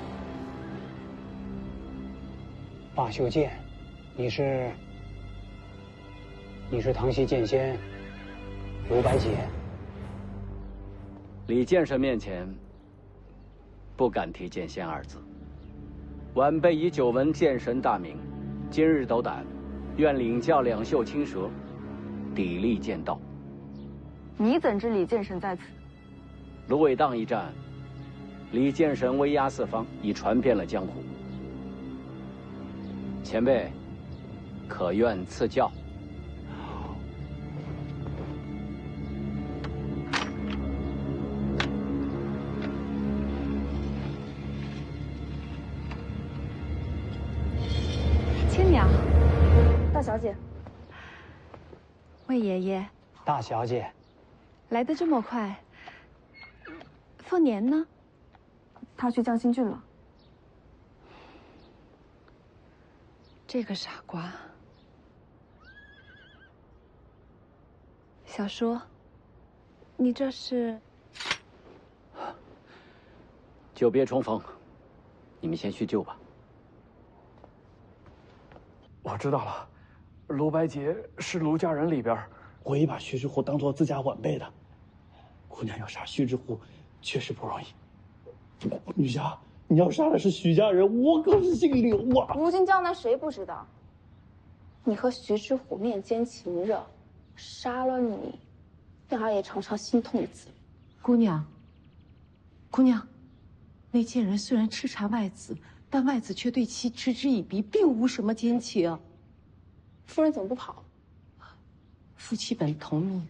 罢休剑，你是唐西剑仙卢白洁。李剑神面前，不敢提剑仙二字。晚辈已久闻剑神大名，今日斗胆，愿领教两袖青蛇，砥砺剑道。你怎知李剑神在此？芦苇荡一战，李剑神威压四方，已传遍了江湖。前辈，可愿赐教？亲娘，大小姐，魏爷爷，大小姐，来得这么快。凤年呢？他去江心郡了。这个傻瓜。小叔，你这是？久别重逢，你们先叙旧吧。我知道了，卢白洁是卢家人里边唯一把徐志虎当做自家晚辈的。姑娘要杀徐志虎，确实不容易。女侠，你要杀的是徐家人，我可是姓刘啊！如今江南谁不知道？你和徐志虎面奸情热，杀了你，让他也尝尝心痛的滋味。姑娘，姑娘，那贱人虽然痴缠外子，但外子却对其嗤之以鼻，并无什么奸情。夫人怎么不跑？夫妻本同命，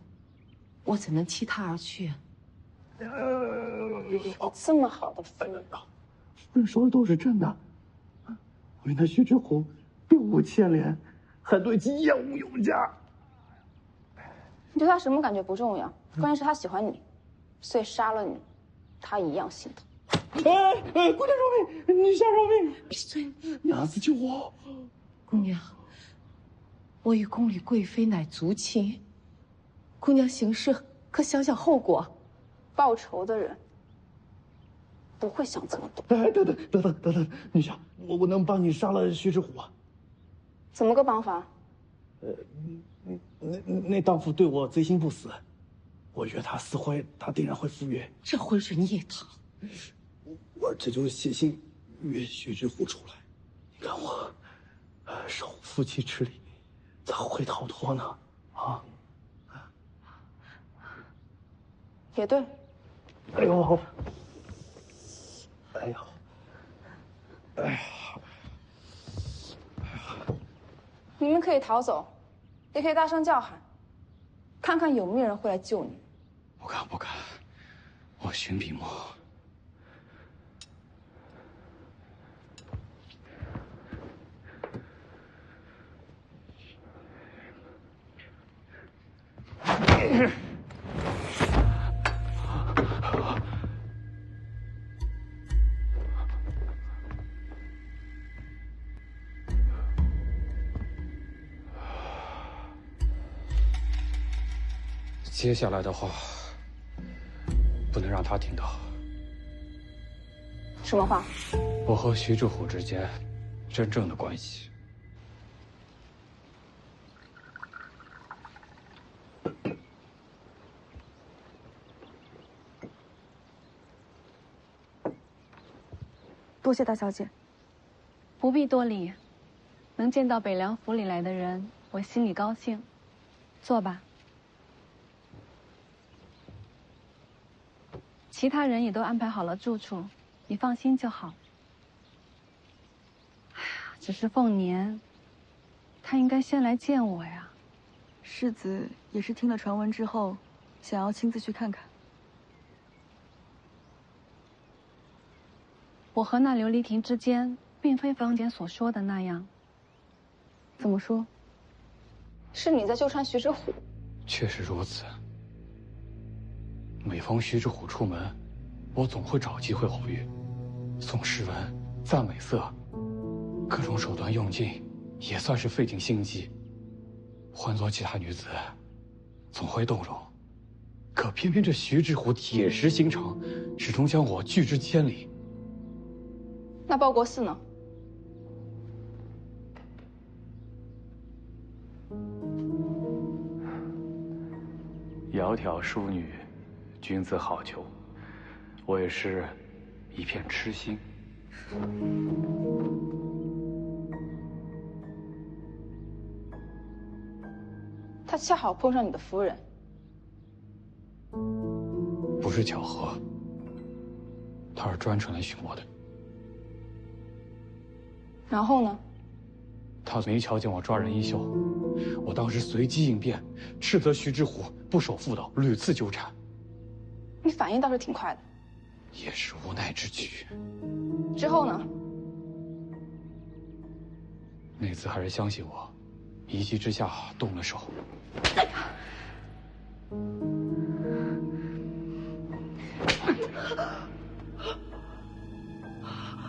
我怎能弃他而去？这么好的夫人，夫人说的都是真的。我与那徐志虎并无牵连，还对其厌恶有加。你对他什么感觉不重要，关键是他喜欢你，所以杀了你，他一样心疼。姑娘饶命！女侠饶命！闭嘴！娘子救我！姑娘，我与宫里贵妃乃族亲，姑娘行事可想想后果。报仇的人不会想这么多。哎，等，女侠，我能帮你杀了徐志虎啊？怎么个帮法？那荡妇对我贼心不死，我约他死会，他定然会赴约。这浑人叶堂，我这就写信约徐志虎出来。你看我守护夫妻之礼，怎会逃脱呢？啊？也对。哎呦！哎呀！哎呀！你们可以逃走，也可以大声叫喊，看看有没有人会来救你。不敢，我寻笔墨。接下来的话，不能让他听到。什么话？我和徐志虎之间真正的关系。多谢大小姐。不必多礼，能见到北凉府里来的人，我心里高兴。坐吧。其他人也都安排好了住处，你放心就好。哎呀，只是凤年，他应该先来见我呀。世子也是听了传闻之后，想要亲自去看看。我和那琉璃亭之间，并非坊间所说的那样。怎么说？是你在纠缠徐志虎？确实如此。每逢徐志虎出门，我总会找机会偶遇，送诗文、赞美色，各种手段用尽，也算是费尽心机。换做其他女子，总会动容，可偏偏这徐志虎铁石心肠，始终将我拒之千里。那报国寺呢？窈窕淑女，君子好逑。我也是一片痴心。他恰好碰上你的夫人。不是巧合，他是专程来寻我的。然后呢？他没瞧见我抓人衣袖，我当时随机应变，斥责徐志虎不守妇道，屡次纠缠。你反应倒是挺快的。也是无奈之举。之后呢？那次还是相信我，一气之下动了手。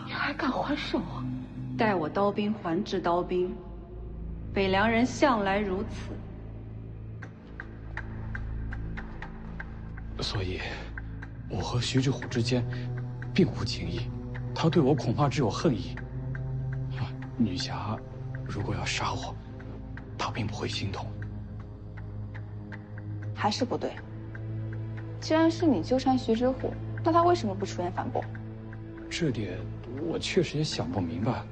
你还敢还手啊？待我刀兵还治刀兵，北凉人向来如此。所以，我和徐志虎之间并无情谊，他对我恐怕只有恨意。女侠如果要杀我，她并不会心痛。还是不对。既然是你纠缠徐之虎，那他为什么不出言反驳？这点我确实也想不明白。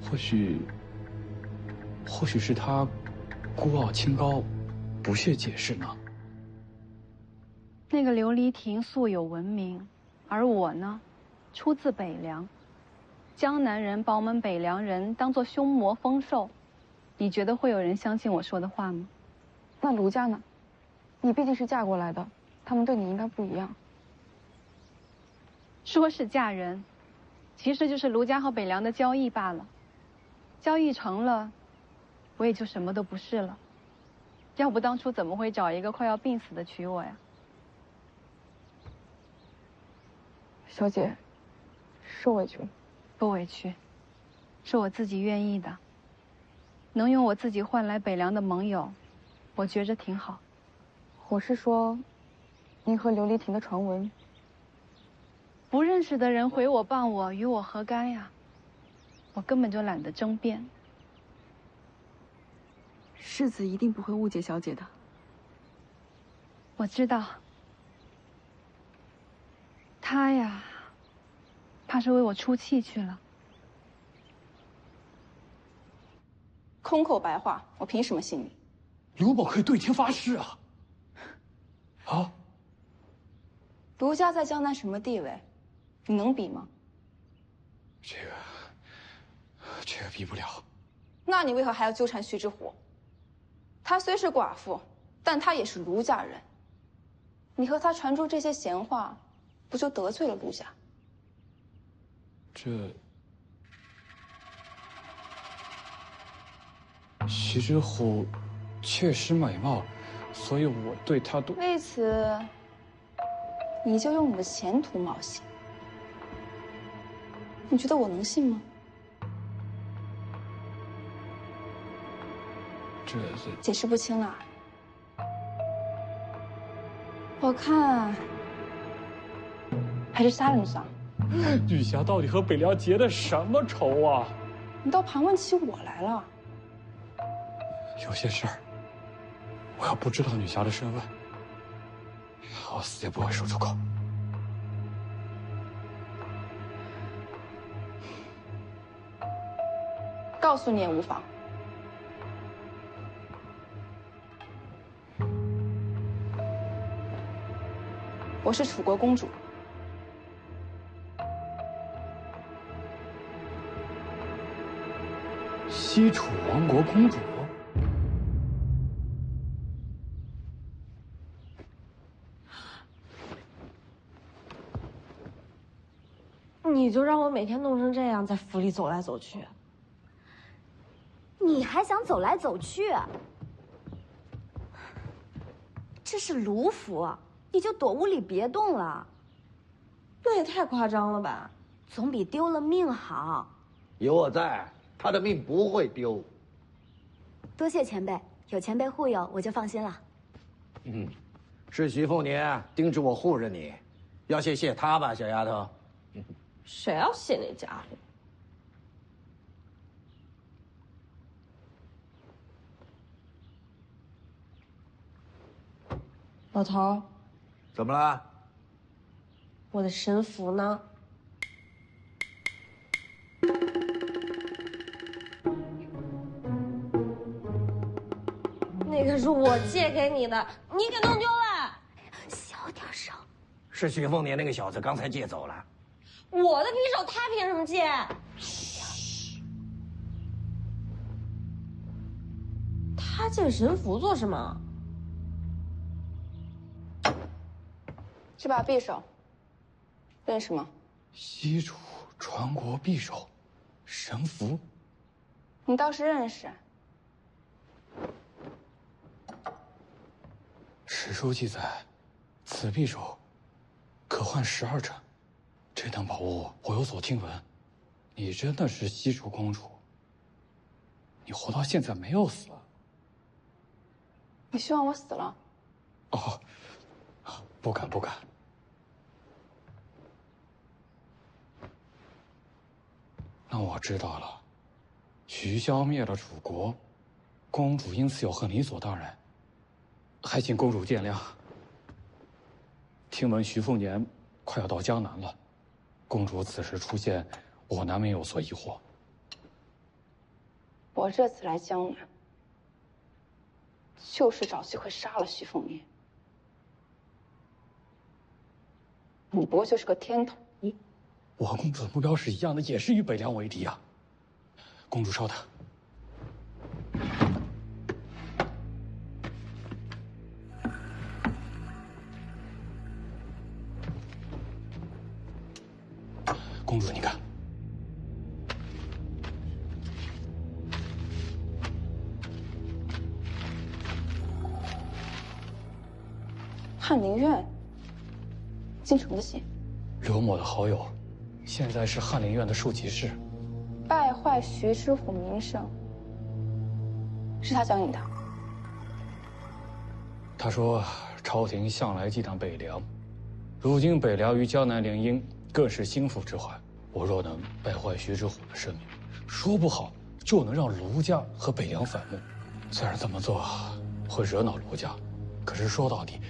或许是他孤傲清高，不屑解释呢。那个琉璃亭素有闻名，而我呢，出自北凉。江南人把我们北凉人当作凶魔疯兽，你觉得会有人相信我说的话吗？那卢家呢？你毕竟是嫁过来的，他们对你应该不一样。说是嫁人，其实就是卢家和北凉的交易罢了。交易成了，我也就什么都不是了。要不当初怎么会找一个快要病死的娶我呀？小姐，受委屈了。不委屈，是我自己愿意的。能用我自己换来北凉的盟友，我觉着挺好。我是说，您和琉璃亭的传闻。不认识的人毁我谤我，与我何干呀？我根本就懒得争辩。世子一定不会误解小姐的。我知道。他呀，怕是为我出气去了。空口白话，我凭什么信你？刘宝可以对天发誓啊！啊！卢家在江南什么地位？你能比吗？这个比不了。那你为何还要纠缠徐之虎？她虽是寡妇，但她也是卢家人。你和她传出这些闲话，不就得罪了卢家？徐之虎确实美貌，所以我对她都……为此，你就用你的前途冒险？你觉得我能信吗？解释不清了。我看还是杀了你算了。女侠到底和北凉结的什么仇啊？你倒盘问起我来了。有些事儿，我要不知道女侠的身份，我死也不会说出口。告诉你也无妨。我是楚国公主。西楚王国公主？你就让我每天弄成这样，在府里走来走去。你还想走来走去？这是卢府，你就躲屋里别动了。那也太夸张了吧？总比丢了命好。有我在，他的命不会丢。多谢前辈，有前辈护佑，我就放心了。是徐凤年叮嘱我护着你，要谢他吧，小丫头。谁要谢那家伙？老头，怎么了？我的神符呢？那个是我借给你的，你给弄丢了。小点声。是徐凤年那个小子刚才借走了。我的匕首，他凭什么借？他借神符做什么？这把匕首，认识吗？西楚传国匕首，神符。你倒是认识，史书记载，此匕首可换12成，这等宝物我有所听闻。你真的是西楚公主？你活到现在没有死？你希望我死了？哦，不敢不敢。那我知道了，徐消灭了楚国，公主因此有恨理所当然，还请公主见谅。听闻徐凤年快要到江南了，公主此时出现，我难免有所疑惑。我这次来江南，就是找机会杀了徐凤年。你不过就是个天头。我和公主的目标是一样的，也是与北凉为敌啊！公主稍等。公主，你看，翰林院，京城的信。刘某的好友，现在是翰林院的庶吉士。败坏徐知虎名声，是他教你的？他说，朝廷向来忌惮北凉，如今北凉与江南联姻，更是心腹之患。我若能败坏徐知虎的声名，说不好就能让卢家和北凉反目。虽然这么做会惹恼卢家，可是说到底，